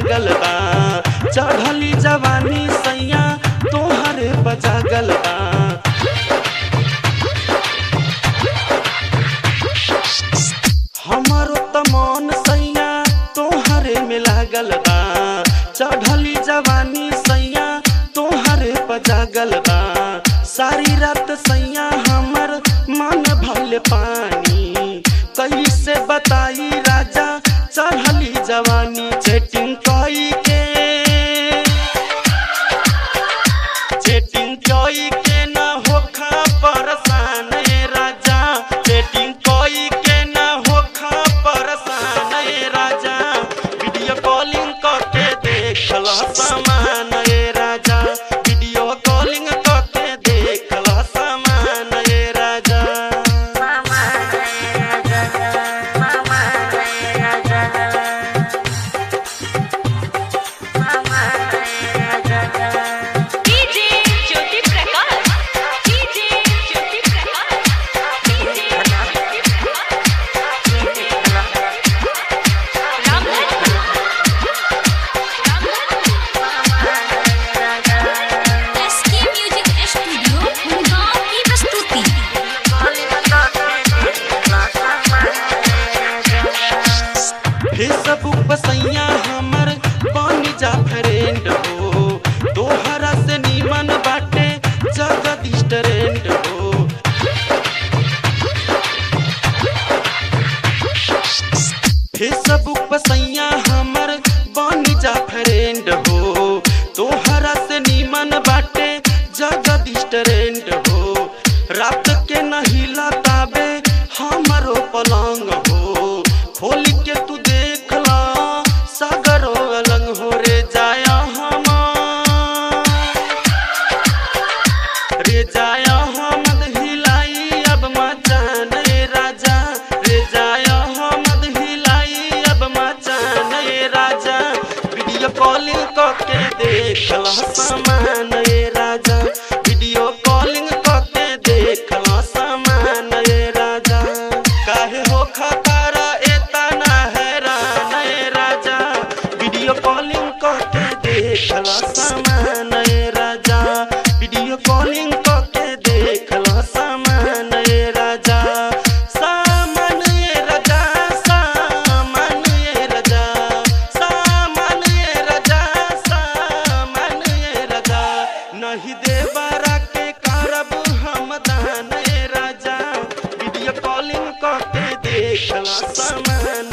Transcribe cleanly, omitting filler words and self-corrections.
लागल बा चढ़ली जवानी सैया तोहरे बजागल बा हमारो त मन सैया तोहरे में लागल बा चढ़ली जवानी सैया तोहरे बजागल बा सारी रात सैया हमर मन भइल पानी कैसे बताई राजा चढ़ली जवानी चेटिंग कई के ना होखा परेशान राजा चेटिंग कई के ना होखा परेशान राजा वीडियो कॉलिंग करके देखल सामान राजा वीडियो कॉलिंग करके देखल सामान राजा फेसबुक पर सैया हमर बन जा फ्रेंड हो तोहरा से नीमन बाटे जगदीश ट्रेंड हो फेसबुक पर सैया हमर बन जा फ्रेंड हो तोहरा से नीमन बाटे जगदीश ट्रेंड हो रात के नहीं लताबे हमरो पलंग हो खोल के तू देखला सागरो अलंग हो रे जाया हम हिलाई अब मचान राजा रे जाया हम हिलाई अब मचान राजा वीडियो कॉलिंग करके देखला सामान राजा वीडियो कॉलिंग करके देखला सामान राजा काहे हो खतरा एतना हैरान राजा वीडियो कॉलिंग करके देखला सामान राजा वीडियो कॉलिंग करके देखला सामान राजा सामान राजा सामान राजा सामान राजा सामान राजा नहीं देवरा के करब हम दान राजा वीडियो कॉलिंग करके देखला सामान